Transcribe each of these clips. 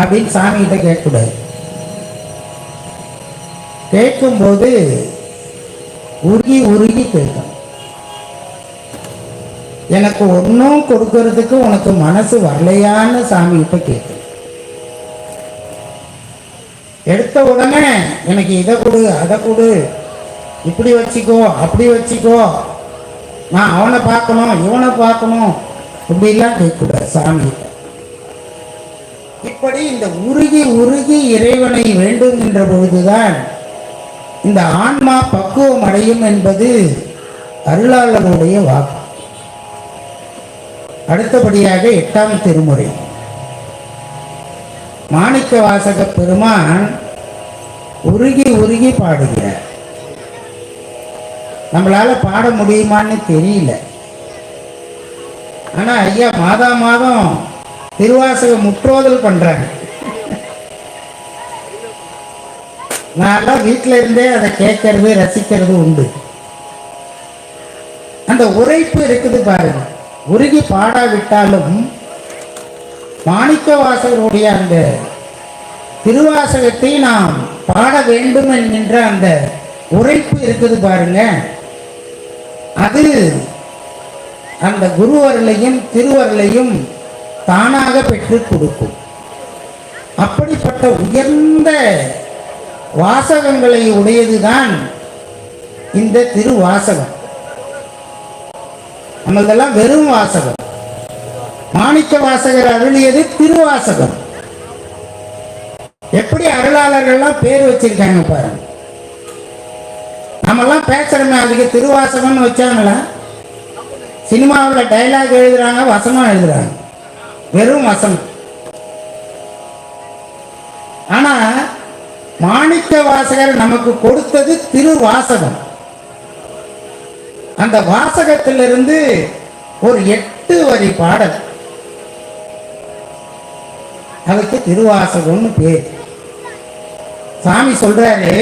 அப்படின்னு சாமிகிட்ட கேட்கக்கூடாது. கேட்கும்போது உருகி உருகி கேட்கும். எனக்கு ஒன்றும் கொடுக்கறதுக்கு உனக்கு மனசு வரலையான்னு சாமிகிட்ட கேட்கும். எடுத்த உடனே எனக்கு இதை கொடு அதை கொடு, இப்படி வச்சுக்கோ அப்படி வச்சுக்கோ, நான் அவனை பார்க்கணும் இவனை பார்க்கணும், இப்படிலாம் கேட்கக்கூடாது சாமிகிட்ட. இப்படி இந்த உருகி உருகி இறைவனை வேண்டும் என்ற பொழுதுதான் இந்த ஆன்மா பக்குவம் அடையும் என்பது அருளாளருடைய வாக்கு. அடுத்தபடியாக 8ஆம் திருமுறை மாணிக்க வாசக பெருமான் உருகி உருகி பாடுகிறார். நம்மளால பாட முடியுமான்னு தெரியல. ஆனா ஐயா மாதா மாதம் திருவாசக முற்றோதல் பண்றாங்க. நான் வீட்டில இருந்தே அதை கேட்கறது ரசிக்கிறது உண்டு. அந்த உரைப்பு இருக்குது பாருங்க. உருகி பாடாவிட்டாலும் மாணிக்க வாசகருடைய அந்த திருவாசகத்தை நாம் பாட வேண்டும் என்கின்ற அந்த உரைப்பு இருக்குது பாருங்க, அது அந்த குருவர்களையும் திருவர்களையும் தானாக பெற்று கொடுக்கும். அப்படிப்பட்ட உயர்ந்த வாசகங்களை உடையதுதான் இந்த திருவாசகம். நம்மளதெல்லாம் வெறும் வாசகம். மாணிக்க வாசகர் அருளியது திருவாசகம். எப்படி அருளாளர்கள்லாம் பேர் வச்சிருக்காங்க பாருங்க. நம்மெல்லாம் பேசுறோமே, அதுக்கு திருவாசகம்னு வச்சாங்களா? சினிமாவில் டைலாக் எழுதுறாங்க, வசனம் எழுதுறாங்க, வெறும் வசனம். ஆனா மாணிக்க வாசகர் நமக்கு கொடுத்தது திருவாசகம். அந்த வாசகத்திலிருந்து ஒரு 8 வரி பாடல், அதுக்கு திருவாசகம்னு பேர். சாமி சொல்றாரு,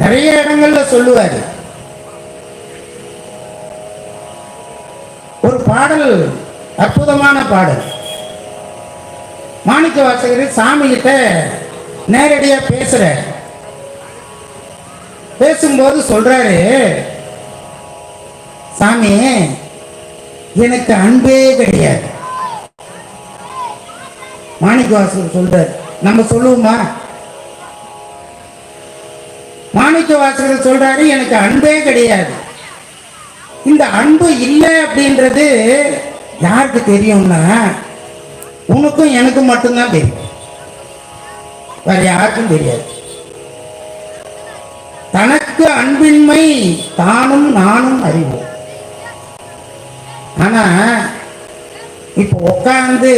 நிறைய இடங்கள்ல சொல்லுவாரு. ஒரு பாடல், அற்புதமான பாடல். மாணிக்க வாசகர் சாமி கிட்ட நேரடியா பேசுற. பேசும்போது சொல்றாரு, சாமி எனக்கு அன்பே கிடையாது. மாணிக்க வாசகர் சொல்றாரு. நம்ம சொல்லுவோமா? மாணிக்க வாசகர் சொல்றாரு, எனக்கு அன்பே கிடையாது. இந்த அன்பு இல்லை அப்படின்றது யாருக்கு தெரியும்னா, உனக்கும் எனக்கும் மட்டும்தான் தெரியும், வேற யாருக்கும் தெரியாது. தனக்கு அன்பின்மை தானும் நானும் அறிவோம். ஆனா இப்போ உட்கார்ந்து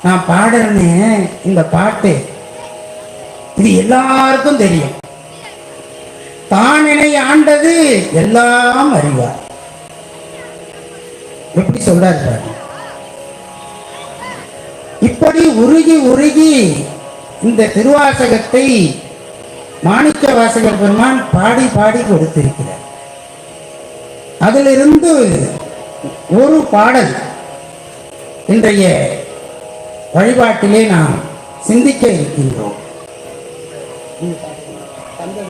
நான் பாடுறேன்னு இந்த பாட்டு, இது எல்லாருக்கும் தெரியும். தான் என்னை ஆண்டது எல்லாம் அறிவார். எப்படி சொல்றாரு? இப்படி உருகி உருகி இந்த திருவாசகத்தை மாணிக்க வாசகர் பெருமான் பாடி பாடி கொடுத்திருக்கிறார். அதிலிருந்து ஒரு பாடல் இன்றைய வழிபாட்டிலே நாம் சிந்திக்க இருக்கின்றோம்.